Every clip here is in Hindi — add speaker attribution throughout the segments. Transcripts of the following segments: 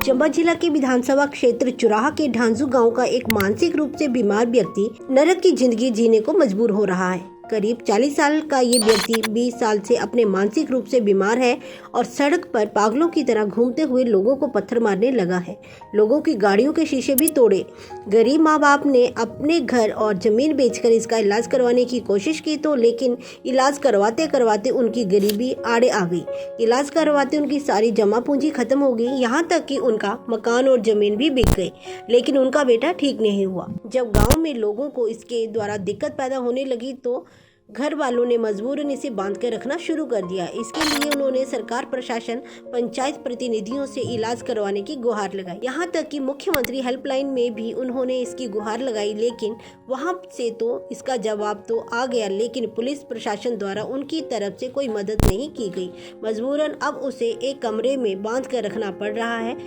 Speaker 1: चंबा जिला के विधानसभा क्षेत्र चुराहा के ढांजू गांव का एक मानसिक रूप से बीमार व्यक्ति नरक की जिंदगी जीने को मजबूर हो रहा है। करीब 40 साल का ये व्यक्ति 20 साल से अपने मानसिक रूप से बीमार है और सड़क पर पागलों की तरह घूमते हुए लोगों को पत्थर मारने लगा है। लोगों की गाड़ियों के शीशे भी तोड़े। गरीब माँ बाप ने अपने घर और जमीन बेचकर इसका इलाज करवाने की कोशिश की तो लेकिन इलाज करवाते करवाते उनकी गरीबी आड़े आ गई। इलाज करवाते उनकी सारी जमा पूंजी खत्म हो गई, यहाँ तक कि उनका मकान और जमीन भी बिक गई, लेकिन उनका बेटा ठीक नहीं हुआ। जब गाँव में लोगों को इसके द्वारा दिक्कत पैदा होने लगी तो घर वालों ने मजबूरन इसे बांध कर रखना शुरू कर दिया। इसके लिए उन्होंने सरकार, प्रशासन, पंचायत प्रतिनिधियों से इलाज करवाने की गुहार लगाई। यहाँ तक कि मुख्यमंत्री हेल्पलाइन में भी उन्होंने इसकी गुहार लगाई, लेकिन वहाँ से तो इसका जवाब तो आ गया, लेकिन पुलिस प्रशासन द्वारा उनकी तरफ से कोई मदद नहीं की गई। मजबूरन अब उसे एक कमरे में बांध कर रखना पड़ रहा है,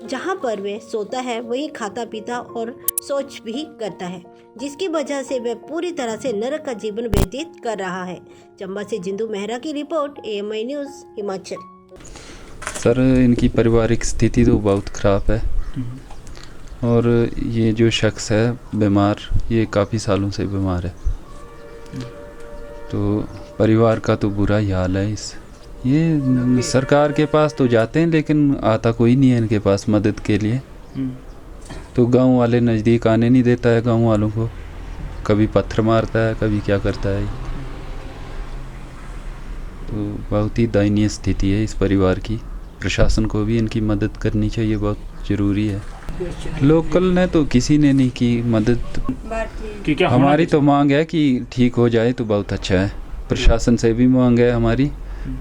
Speaker 1: जहाँ पर वह सोता है, वहीं खाता पीता और शौच भी करता है, जिसकी वजह से वह पूरी तरह से नरक का जीवन व्यतीत कर रहा है। चंबा से जिंदू मेहरा की report, AMI news Himachal.
Speaker 2: Sir, इनकी पारिवारिक स्थिति तो बहुत ख़राब है और ये जो शख्स है बीमार, ये काफ़ी सालों से बीमार है, तो परिवार का तो बुरा ही हाल है। ये सरकार के पास तो जाते हैं लेकिन आता कोई नहीं है इनके पास मदद के लिए। तो गांव वाले नज़दीक आने नहीं देता है गांव वालों को, कभी पत्थर मारता है, कभी क्या करता है। तो बहुत ही दयनीय स्थिति है इस परिवार की। प्रशासन को भी इनकी मदद करनी चाहिए, बहुत ज़रूरी है। लोकल ने तो किसी ने नहीं की मदद। हमारी तो मांग है कि ठीक हो जाए तो बहुत अच्छा है। प्रशासन से भी मांग है, हमारी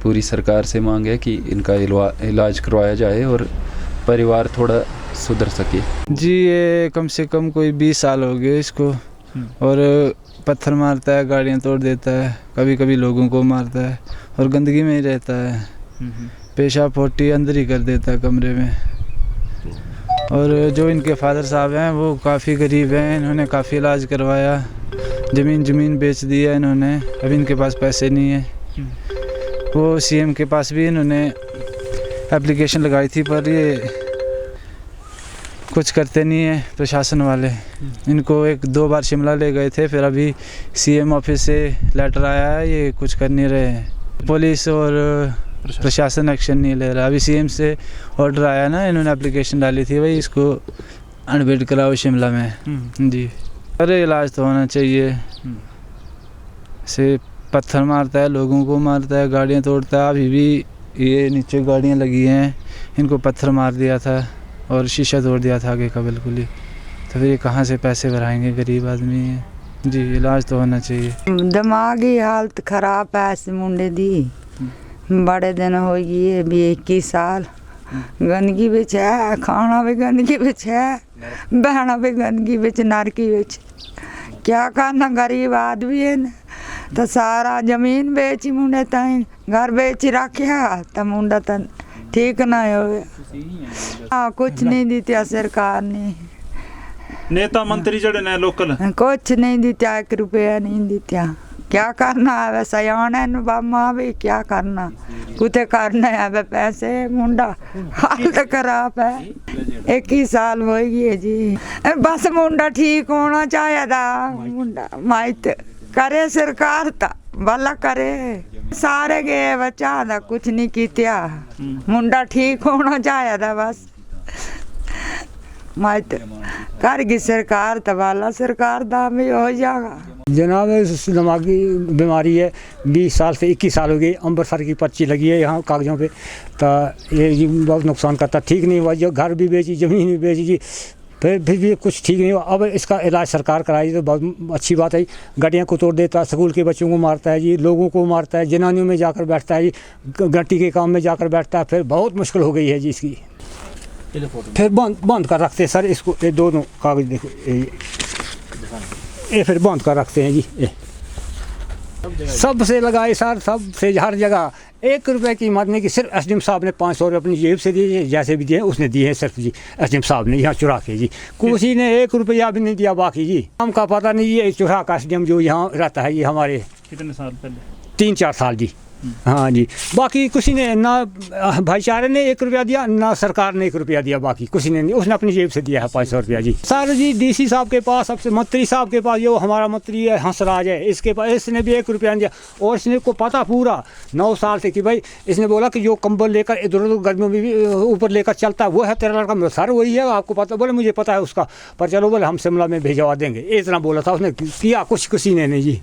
Speaker 2: पूरी सरकार से मांग है कि इनका इलाज करवाया जाए और परिवार थोड़ा सुधर सके।
Speaker 3: जी, ये कम से कम कोई 20 साल हो गए इसको, और पत्थर मारता है, गाड़ियाँ तोड़ देता है, कभी कभी लोगों को मारता है और गंदगी में ही रहता है। पेशाब पोटी अंदर ही कर देता है कमरे में। और जो इनके फादर साहब हैं वो काफ़ी गरीब हैं, इन्होंने काफ़ी इलाज करवाया, ज़मीन बेच दिया इन्होंने, अभी इनके पास पैसे नहीं है। वो CM के पास भी इन्होंने एप्लीकेशन लगाई थी, पर ये कुछ करते नहीं है प्रशासन वाले। इनको 1-2 बार शिमला ले गए थे, फिर अभी CM ऑफिस से लेटर आया है, ये कुछ कर नहीं रहे हैं। पुलिस और प्रशासन एक्शन नहीं ले रहा। अभी CM से ऑर्डर आया ना, इन्होंने एप्लीकेशन डाली थी, भाई इसको एडमिट कराओ शिमला में। जी, अरे इलाज तो होना चाहिए। से पत्थर मारता है, लोगों को मारता है, गाड़ियाँ तोड़ता है। अभी भी ये नीचे गाड़ियाँ लगी हैं, इनको पत्थर मार दिया था और शीशा तोड़ दिया था आगे का बिल्कुल ही। तो फिर ये कहाँ से पैसे भराएंगे, गरीब आदमी है। जी, इलाज तो होना चाहिए।
Speaker 4: दिमागी हालत खराब है इस मुंडे दी, बड़े दिन हो गए, भी 21 साल। गंदगी बिच है, खाना भी गंदगी बिच है, बहना भी गंदगी बिच, नरकी बिच। क्या करना, गरीब आदमी है न, तो सारा जमीन बेची मुंडे ताई, घर बेच रखा, तो मुंडा तो ठीक ना हो। हाँ, कुछ नहीं दिता सरकार ने।
Speaker 5: नेता मंत्री जड़े ने लोकल
Speaker 4: कुछ नहीं दिता, 1 रुपया नहीं दिता। क्या करना है वैसा, आने बामा भी क्या करना, कुछ करना है वे पैसे। मुंडा हालत खराब है, 21 साल हो गए जी। बस मुंडा ठीक होना चाहिए था। मुंडा माइत करे सरकार ता भला करे, सारे गए बच्चा था, कुछ नहीं किया। मुंडा ठीक होना चाहिए था बस। माइत करगी सरकार तो भला सरकार दा भी हो जाएगा।
Speaker 6: जनाब, दिमागी बीमारी है, 20 साल से 21 साल हो गए। अमृतसर की पर्ची लगी है यहाँ कागजों पे, तो ये बहुत नुकसान करता। ठीक नहीं हुआ, जो घर भी बेची, ज़मीन भी बेची जी, फिर भी कुछ ठीक नहीं हुआ। अब इसका इलाज सरकार कराई तो बहुत अच्छी बात है। गाड़ियाँ को तोड़ देता है, स्कूल के बच्चों को मारता है जी, लोगों को मारता है, जनानियों में जाकर बैठता है जी, गट्टी के काम में जाकर बैठता है। फिर बहुत मुश्किल हो गई है जी इसकी। फिर बंद कर रखते हैं सर इसको, ये दोनों कागज देखो, ये फिर बंद कर रखते हैं जी। सबसे लगाए सर, सबसे हर जगह। 1 रुपये की मत नहीं कि सिर्फ SDM साहब ने 500 रुपये अपनी जेब से दिए, जैसे भी दिए उसने दिए हैं सिर्फ जी। SDM साहब ने यहाँ चुरा के जी, किसी ने 1 रुपया भी नहीं दिया बाकी जी। हम का पता नहीं, ये चुरा का SDM जो यहाँ रहता है, ये हमारे
Speaker 5: कितने साल पहले,
Speaker 6: 3-4 साल जी। हाँ जी, बाकी किसी ने ना भाईचारे ने 1 रुपया दिया, ना सरकार ने 1 रुपया दिया, बाकी किसी ने नहीं, उसने अपनी जेब से दिया है 500 रुपया जी। सर जी डीसी साहब के पास, सबसे मंत्री साहब के पास, जो हमारा मंत्री है हंसराज है, इसके पास, इसने भी 1 रुपया नहीं दिया। और इसने को पता पूरा 9 साल से कि भाई, इसने बोला कि जो कंबल लेकर इधर उधर गर्मियों में भी ऊपर लेकर चलता है वो है तेरा लड़का। सर वही है, आपको पता? बोले मुझे पता है उसका, पर चलो बोले हम शिमला में भेजवा देंगे, इतना बोला था उसने। किया कुछ किसी ने नहीं जी,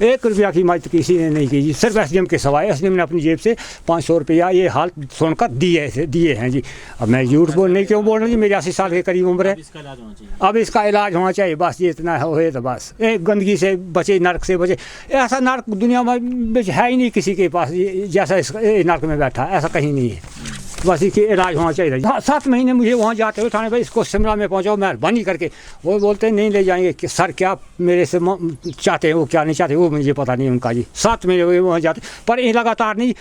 Speaker 6: 1 रुपया की मदद किसी ने नहीं की जी, सिर्फ एसडीएम के सवाए। एसडीएम ने अपनी जेब से 500 रुपया ये हाल सुनकर दिए हैं जी। अब मैं झूठ नहीं क्यों बोल रहा हूँ जी, मेरी 80 साल के करीब उम्र है। अब इसका इलाज होना चाहिए, बस ये इतना हो तो बस। एक गंदगी से बचे, नर्क से बचे। ऐसा नर्क दुनिया में है ही नहीं किसी के पास जैसा इस नर्क में बैठा, ऐसा कहीं नहीं है। बस इसके इलाज होना चाहिए। 7 महीने मुझे वहाँ जाते हुए थाने भाई इसको शिमला में पहुँचाओ मेहरबानी करके। वो बोलते हैं नहीं ले जाएंगे कि सर क्या मेरे से चाहते हैं, वो क्या नहीं चाहते वो मुझे पता नहीं उनका जी। 7 महीने वहाँ जाते, पर ये लगातार नहीं,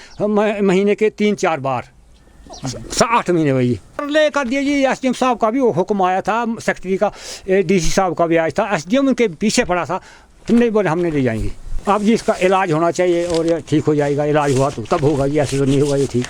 Speaker 6: महीने के 3-4 बार, 8 महीने वही ले कर दिए जी। एसडीएम साहब का भी वो हुक्म आया था, सेक्रेटरी का, डीसी साहब का भी आया था। एसडीएम उनके पीछे पड़ा था, नहीं बोले हमने ले जाएंगे। अब जी इसका इलाज होना चाहिए और ये ठीक हो जाएगा। इलाज हुआ तो तब होगा जी, ऐसे तो नहीं होगा ये ठीक।